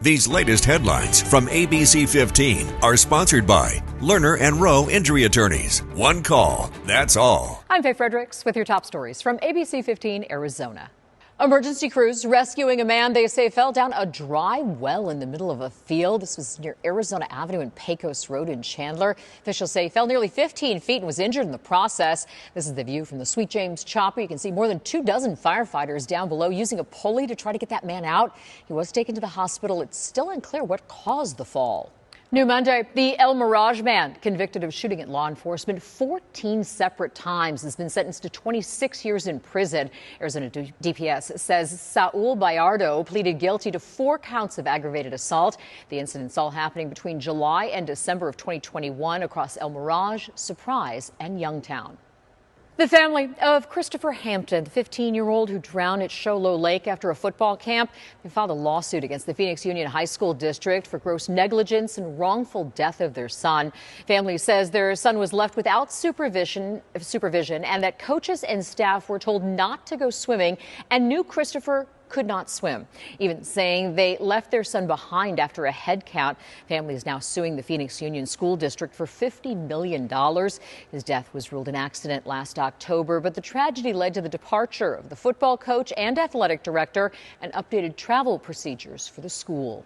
These latest headlines from ABC15 are sponsored by Lerner and Rowe Injury Attorneys. One call, that's all. I'm Faye Fredericks with your top stories from ABC15 Arizona. Emergency crews rescuing a man they say fell down a dry well in the middle of a field. This was near Arizona Avenue and Pecos Road in Chandler. Officials say he fell nearly 15 feet and was injured in the process. This is the view from the Sweet James chopper. You can see more than 24 firefighters down below using a pulley to try to get that man out. He was taken to the hospital. It's still unclear what caused the fall. New Monday, the El Mirage man, convicted of shooting at law enforcement 14 separate times, has been sentenced to 26 years in prison. Arizona DPS says Saul Bayardo pleaded guilty to 4 counts of aggravated assault. The incidents all happening between July and December of 2021 across El Mirage, Surprise, and Youngtown. The family of Christopher Hampton, the 15-year-old who drowned at Show Low Lake after a football camp, they filed a lawsuit against the Phoenix Union High School District for gross negligence and wrongful death of their son. Family says their son was left without supervision and that coaches and staff were told not to go swimming and knew Christopher could not swim, even saying they left their son behind after a head count. Family is now suing the Phoenix Union School District for $50 million. His death was ruled an accident last October, but the tragedy led to the departure of the football coach and athletic director and updated travel procedures for the school.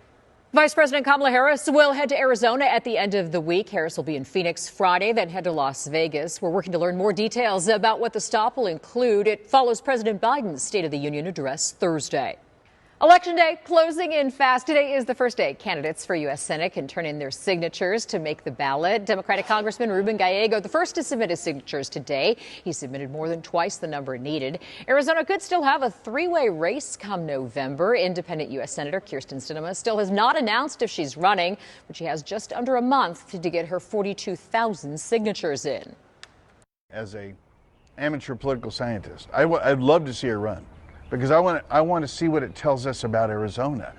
Vice President Kamala Harris will head to Arizona at the end of the week. Harris will be in Phoenix Friday, then head to Las Vegas. We're working to learn more details about what the stop will include. It follows President Biden's State of the Union address Thursday. Election day closing in fast. Today is the first day candidates for U.S. Senate can turn in their signatures to make the ballot. Democratic Congressman Ruben Gallego, the first to submit his signatures today. He submitted more than twice the number needed. Arizona could still have a 3-way race come November. Independent U.S. Senator Kyrsten Sinema still has not announced if she's running, but she has just under a month to get her 42,000 signatures in. As an amateur political scientist, I'd love to see her run, because I want to see what it tells us about Arizona.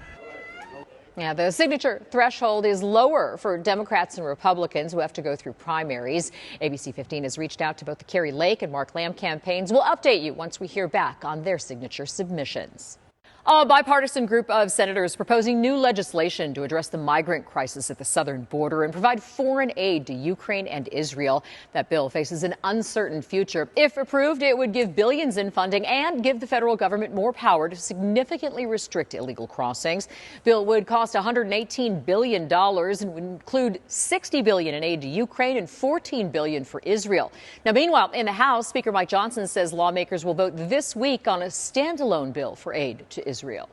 Yeah, the signature threshold is lower for Democrats and Republicans who have to go through primaries. ABC15 has reached out to both the Kari Lake and Mark Lamb campaigns. We'll update you once we hear back on their signature submissions. A bipartisan group of senators proposing new legislation to address the migrant crisis at the southern border and provide foreign aid to Ukraine and Israel. That bill faces an uncertain future. If approved, it would give billions in funding and give the federal government more power to significantly restrict illegal crossings. Bill would cost $118 billion and would include $60 billion in aid to Ukraine and $14 billion for Israel. Now, meanwhile, in the House, Speaker Mike Johnson says lawmakers will vote this week on a standalone bill for aid to Israel.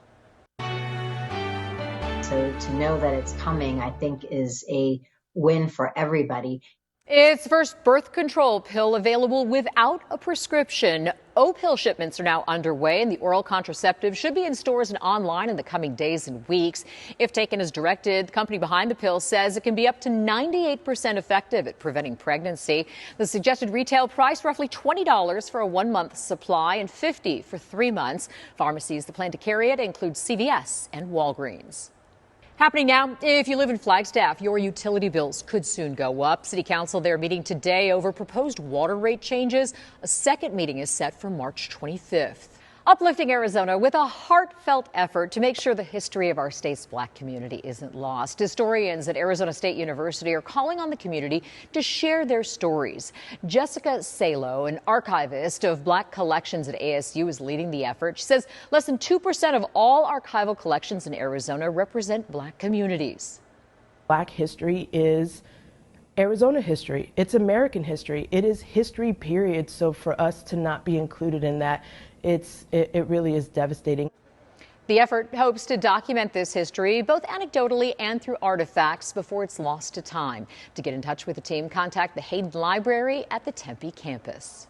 So to know that it's coming, I think, is a win for everybody. It's the first birth control pill available without a prescription. O-pill shipments are now underway, and the oral contraceptive should be in stores and online in the coming days and weeks. If taken as directed, the company behind the pill says it can be up to 98% effective at preventing pregnancy. The suggested retail price, roughly $20 for a 1-month supply and $50 for 3 months. Pharmacies that plan to carry it include CVS and Walgreens. Happening now, if you live in Flagstaff, your utility bills could soon go up. City Council, they're meeting today over proposed water rate changes. A second meeting is set for March 25th. Uplifting Arizona with a heartfelt effort to make sure the history of our state's Black community isn't lost. Historians at Arizona State University are calling on the community to share their stories. Jessica Salo, an archivist of Black collections at ASU, is leading the effort. She says less than 2% of all archival collections in Arizona represent Black communities. Black history is Arizona history. It's American history. It is history, period. So for us to not be included in that, it really is devastating. The effort hopes to document this history both anecdotally and through artifacts before it's lost to time. To get in touch with the team, contact the Hayden Library at the Tempe campus.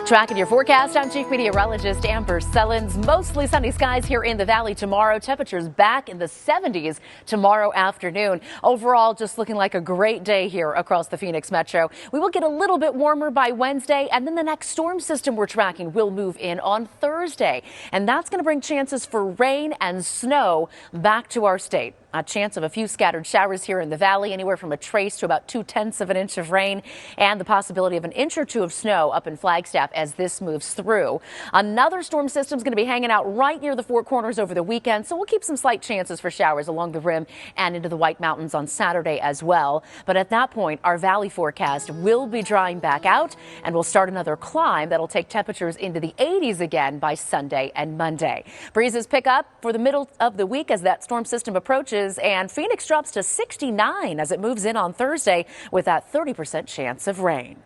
Tracking your forecast, I'm Chief Meteorologist Amber Sellens. Mostly sunny skies here in the valley tomorrow. Temperatures back in the 70s tomorrow afternoon. Overall, just looking like a great day here across the Phoenix metro. We will get a little bit warmer by Wednesday, and then the next storm system we're tracking will move in on Thursday. And that's going to bring chances for rain and snow back to our state. A chance of a few scattered showers here in the valley, anywhere from a trace to about 2/10 of an inch of rain, and the possibility of an inch or two of snow up in Flagstaff as this moves through. Another storm system is going to be hanging out right near the Four Corners over the weekend, so we'll keep some slight chances for showers along the rim and into the White Mountains on Saturday as well. But at that point, our valley forecast will be drying back out, and we'll start another climb that'll take temperatures into the 80s again by Sunday and Monday. Breezes pick up for the middle of the week as that storm system approaches, and Phoenix drops to 69 as it moves in on Thursday with that 30% chance of rain.